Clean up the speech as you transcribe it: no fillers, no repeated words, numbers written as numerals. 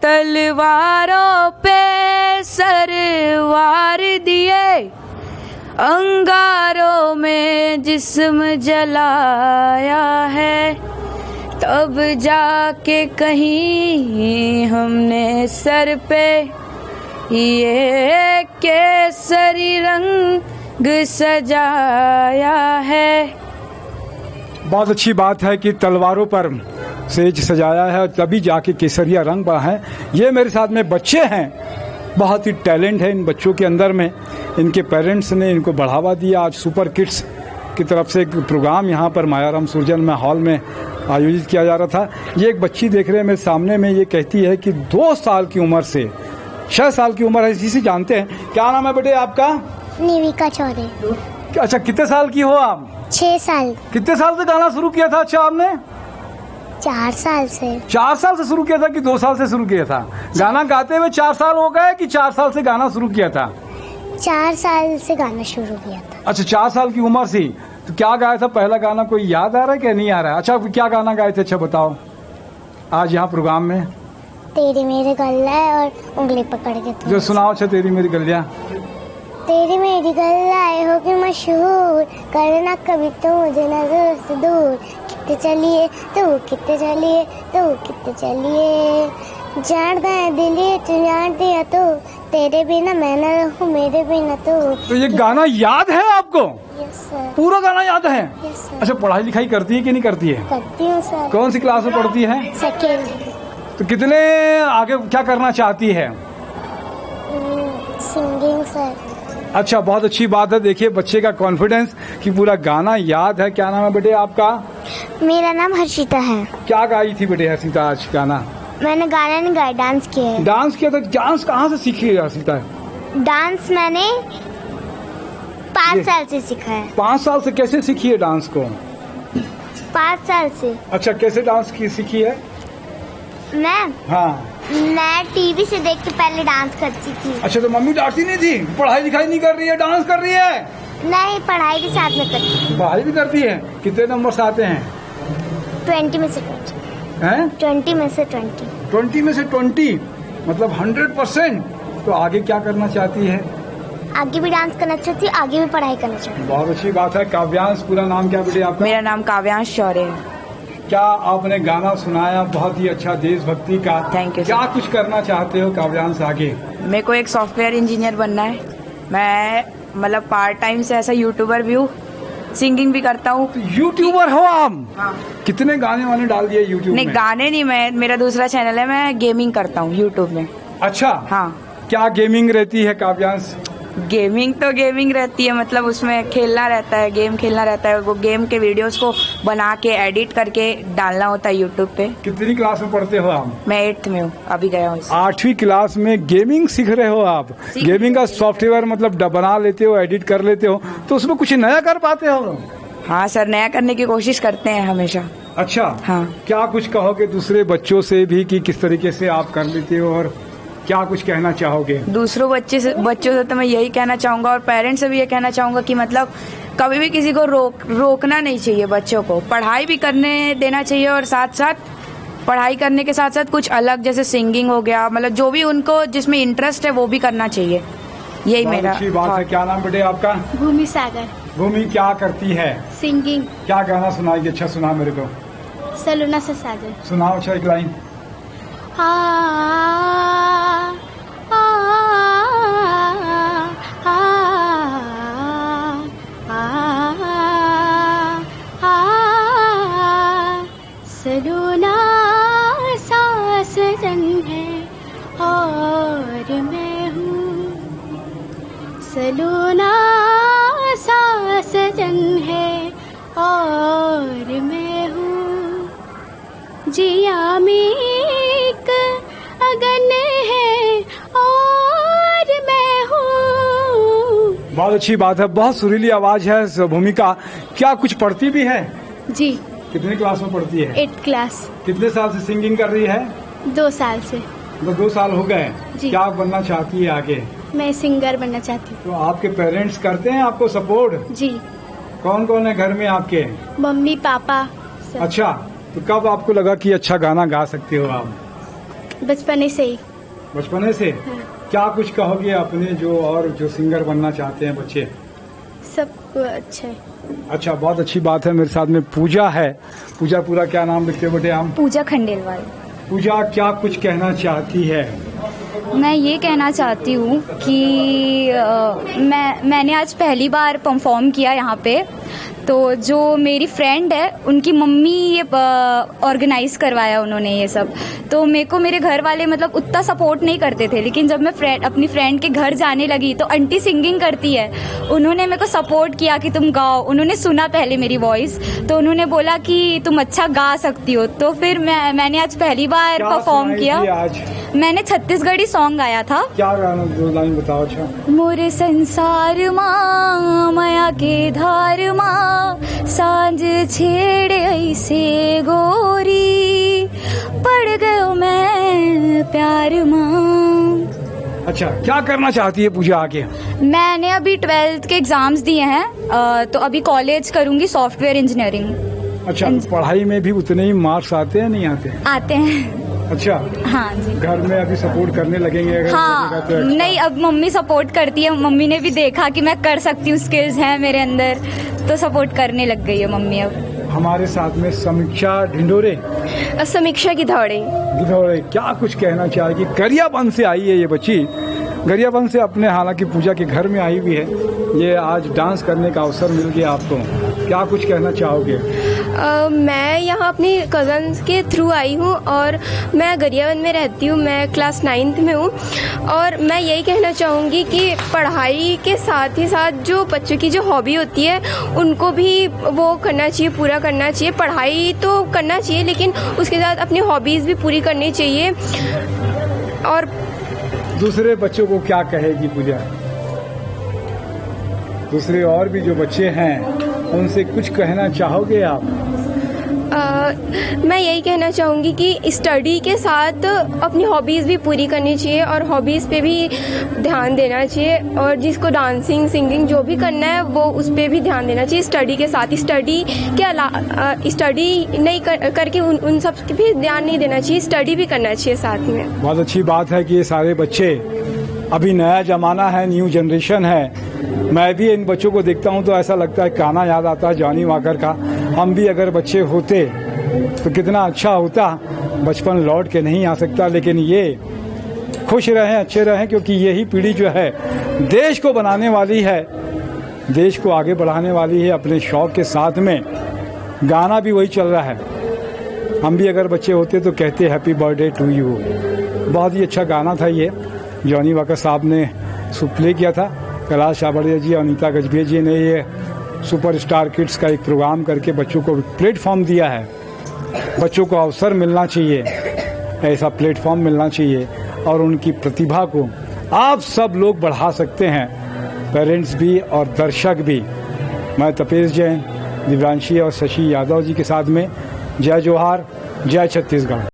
तलवारों पे सरवार दिए, अंगारों में जिस्म जलाया है, तब जाके कहीं हमने सर पे ये केसरी रंग सजाया है। बहुत अच्छी बात है कि तलवारों पर सेज सजाया है और तभी जाके केसरिया रंग बना है। ये मेरे साथ में बच्चे हैं, बहुत ही टैलेंट है इन बच्चों के अंदर में। इनके पेरेंट्स ने इनको बढ़ावा दिया। आज सुपर किड्स की तरफ से एक प्रोग्राम यहाँ पर मायाराम सुरजन में हॉल में आयोजित किया जा रहा था। ये एक बच्ची देख रहे हैं मेरे सामने में, ये कहती है कि 2 साल की उम्र से 6 साल की उम्र है, इसी से जानते हैं। क्या नाम है बेटे आपका? निविका चौधरी। अच्छा, कितने साल की हो आप? 6 साल। कितने साल से गाना शुरू किया था? अच्छा, आपने 4 साल से। 4 साल से शुरू किया था कि 2 साल से शुरू किया था? गाना गाते हुए 4 साल हो गए कि 4 साल से गाना शुरू किया था? 4 साल से गाना शुरू किया था। अच्छा, 4 साल की उम्र से। तो क्या गाया था पहला गाना, कोई याद आ रहा है क्या? नहीं आ रहा है। अच्छा, क्या गाना गाए थे? अच्छा बताओ आज यहाँ प्रोग्राम में। तेरी मेरी गल्ला और उंगली पकड़ के तुम। जो सुनाओ। अच्छा, तेरी मेरी गलियां। तेरी मेरी गल्लाए होगी मशहूर, करना कभी तो मुझे नजर से दूर। कितने चलिए तो कितने चलिए तो कितने चलिए, जान गए दिलिए तू जान दिया तो, तेरे बिना मैं न रहूं मेरे बिना तो ये गाना याद है आपको? Yes sir. पूरा गाना याद है? Yes sir. अच्छा, पढ़ाई लिखाई करती है कि नहीं करती है? करती हूँ सर। कौन सी क्लास में पढ़ती है? सेकेंड। तो कितने आगे क्या करना चाहती है? Singing sir. अच्छा, बहुत अच्छी बात है। देखिए बच्चे का कॉन्फिडेंस कि पूरा गाना याद है। क्या नाम है बेटे आपका? मेरा नाम हर्षिता है। क्या गाई थी बेटे हर्षिता आज गाना? मैंने गाना नहीं गाया, डांस किया है। डांस किया था? डांस कहाँ से सीखी है हर्षिता? डांस मैंने 5 साल से सीखा है। 5 साल से? कैसे सीखी है डांस को? 5 साल से। अच्छा, कैसे डांस की सीखी है? मैं टीवी से देख के पहले डांस करती थी। अच्छा, तो मम्मी डांटती नहीं थी? पढ़ाई लिखाई नहीं कर रही है, डांस कर रही है? नहीं, पढ़ाई भी साथ में करती थी। पढ़ाई भी करती है? कितने नंबर आते हैं? 20 में से 20 हैं? 20 में से 20। 20 में से 20 मतलब 100%। तो आगे क्या करना चाहती है? आगे भी डांस करना चाहती हूँ, आगे भी पढ़ाई करना चाहती हूँ। बहुत अच्छी बात है। काव्यांश, पूरा नाम क्या बेटे आपका? मेरा नाम काव्यांश शौर्य है। क्या आपने गाना सुनाया, बहुत ही अच्छा, देशभक्ति का। Thank you. क्या कुछ करना चाहते हो काव्यांश आगे? मेरे को एक सॉफ्टवेयर इंजीनियर बनना है। मैं मतलब पार्ट टाइम से ऐसा यूट्यूबर भी हूँ, सिंगिंग भी करता हूँ। यूट्यूबर हो आप? हाँ। कितने गाने वाने डाल दिए यूट्यूब नहीं, में? गाने नहीं, मैं मेरा दूसरा चैनल है, मैं गेमिंग करता हूँ यूट्यूब में। अच्छा। हाँ। क्या गेमिंग रहती है काव्यांश? गेमिंग तो गेमिंग रहती है, मतलब उसमें खेलना रहता है, गेम खेलना रहता है। वो गेम के वीडियोस को बना के एडिट करके डालना होता है यूट्यूब पे। कितनी क्लास में पढ़ते हो आप? मैं 8th में हूँ, अभी गया हूँ। 8वीं क्लास में गेमिंग सीख रहे हो आप? गेमिंग का सॉफ्टवेयर मतलब बना लेते हो, एडिट कर लेते हो, तो उसमें कुछ नया कर पाते हो? हाँ सर, नया करने की कोशिश करते हैं हमेशा। अच्छा। हाँ। क्या कुछ कहोगे दूसरे बच्चों से भी कि किस तरीके से आप कर लेते हो, और क्या कुछ कहना चाहोगे? दूसरों बच्चों से तो मैं यही कहना चाहूंगा, और पेरेंट्स से भी ये कहना चाहूंगा कि मतलब कभी भी किसी को रोकना नहीं चाहिए। बच्चों को पढ़ाई भी करने देना चाहिए, और साथ साथ पढ़ाई करने के साथ साथ कुछ अलग जैसे सिंगिंग हो गया, मतलब जो भी उनको जिसमें इंटरेस्ट है वो भी करना चाहिए। यही मेरा अच्छी बात है। क्या नाम बेटे आपका? भूमि सागर। भूमि क्या करती है? सिंगिंग। क्या गाना सुनाएगी? अच्छा सुना मेरे को। सलूना से साजन। सुनाओ अच्छा एक लाइन। सलूना सा सजन है और मैं हूँ, सलूना सा सजन है और मैं हूँ, जिया में एक अगन है और मैं हूँ। बहुत अच्छी बात है, बहुत सुरीली आवाज है भूमिका। क्या कुछ पढ़ती भी है? जी। कितनी क्लास में पढ़ती है? 8th class. कितने साल से सिंगिंग कर रही है? 2 साल से। तो 2 साल हो गए। जी। क्या बनना चाहती है आगे? मैं सिंगर बनना चाहती हूँ। तो आपके पेरेंट्स करते हैं आपको सपोर्ट? जी। कौन कौन है घर में आपके? मम्मी पापा सब। अच्छा, तो कब आपको लगा कि अच्छा गाना गा सकते हो आप? बचपन से ही। बचपने से क्या कुछ कहोगे अपने जो और जो सिंगर बनना चाहते हैं बच्चे? सब अच्छा है। अच्छा, बहुत अच्छी बात है। मेरे साथ में पूजा है। पूजा, पूरा क्या नाम लिखते हो बेटे आप? पूजा खंडेलवाल। पूजा क्या कुछ कहना चाहती है? मैं ये कहना चाहती हूँ कि मैंने आज पहली बार परफॉर्म किया यहाँ पे। तो जो मेरी फ्रेंड है उनकी मम्मी ये ऑर्गेनाइज करवाया उन्होंने ये सब। तो मेरे को मेरे घर वाले मतलब उतना सपोर्ट नहीं करते थे, लेकिन जब मैं अपनी फ्रेंड के घर जाने लगी तो आंटी सिंगिंग करती है, उन्होंने मेरे को सपोर्ट किया कि तुम गाओ। उन्होंने सुना पहले मेरी वॉइस, तो उन्होंने बोला कि तुम अच्छा गा सकती हो। तो फिर मैंने आज पहली बार परफॉर्म किया। आज मैंने छत्तीसगढ़ी सॉन्ग गाया था। क्या गाना, दो लाइन बताओ। अच्छा, मोरे संसार माँ माया के धार माँ सांझ छेड़े ऐसे गोरी पड़ गयो मैं प्यार माँ। अच्छा, क्या करना चाहती है पूजा आगे? मैंने अभी 12th के एग्जाम्स दिए हैं, तो अभी कॉलेज करूंगी सॉफ्टवेयर इंजीनियरिंग। अच्छा, पढ़ाई में भी उतने ही मार्क्स आते हैं नहीं आते? आते हैं। अच्छा, हाँ जी। घर में अभी सपोर्ट करने लगेंगे अगर हाँ, तो नहीं, अब मम्मी सपोर्ट करती है। मम्मी ने भी देखा कि मैं कर सकती हूँ, स्किल्स हैं मेरे अंदर, तो सपोर्ट करने लग गई है मम्मी अब। हमारे साथ में समीक्षा ढिंडोरे। समीक्षा गिधौड़े। ढिंडोरे, क्या कुछ कहना चाहेगी? गरियाबंद से आई है ये बच्ची, गरियाबंद से अपने, हालांकि पूजा के घर में आई हुई है। ये आज डांस करने का अवसर मिल गया आपको, क्या कुछ कहना चाहोगे? मैं यहाँ अपनी कज़न्स के थ्रू आई हूँ और मैं गरियाबंद में रहती हूँ। मैं क्लास 9th में हूँ और मैं यही कहना चाहूँगी कि पढ़ाई के साथ ही साथ जो बच्चों की जो हॉबी होती है उनको भी वो करना चाहिए, पूरा करना चाहिए। पढ़ाई तो करना चाहिए लेकिन उसके साथ अपनी हॉबीज़ भी पूरी करनी चाहिए। और दूसरे बच्चों को क्या कहेगी पूजा? दूसरे और भी जो बच्चे हैं उनसे कुछ कहना चाहोगे आप? मैं यही कहना चाहूँगी कि स्टडी के साथ अपनी हॉबीज़ भी पूरी करनी चाहिए और हॉबीज़ पे भी ध्यान देना चाहिए। और जिसको डांसिंग, सिंगिंग जो भी करना है वो उस पे भी ध्यान देना चाहिए स्टडी के साथ। स्टडी के अलावा स्टडी नहीं करके उन सब भी ध्यान नहीं देना चाहिए, स्टडी भी करना चाहिए साथ में। बहुत अच्छी बात है कि ये सारे बच्चे, अभी नया जमाना है, न्यू जनरेशन है। मैं भी इन बच्चों को देखता हूँ तो ऐसा लगता है, गाना याद आता है जॉनी वॉकर का। हम भी अगर बच्चे होते तो कितना अच्छा होता। बचपन लौट के नहीं आ सकता, लेकिन ये खुश रहें, अच्छे रहें, क्योंकि यही पीढ़ी जो है देश को बनाने वाली है, देश को आगे बढ़ाने वाली है। अपने शौक के साथ में गाना भी वही चल रहा है। हम भी अगर बच्चे होते तो कहते हैप्पी बर्थडे टू यू। बहुत ही अच्छा गाना था ये, जॉनी वॉकर साहब ने प्ले किया था। कैलाश साबड़िया जी और अनीता गजभिया जी ने ये सुपरस्टार किड्स का एक प्रोग्राम करके बच्चों को प्लेटफॉर्म दिया है। बच्चों को अवसर मिलना चाहिए, ऐसा प्लेटफॉर्म मिलना चाहिए और उनकी प्रतिभा को आप सब लोग बढ़ा सकते हैं, पेरेंट्स भी और दर्शक भी। मैं तपेश जैन, दिव्यांशी और शशि यादव जी के साथ में जय जोहार, जय छत्तीसगढ़।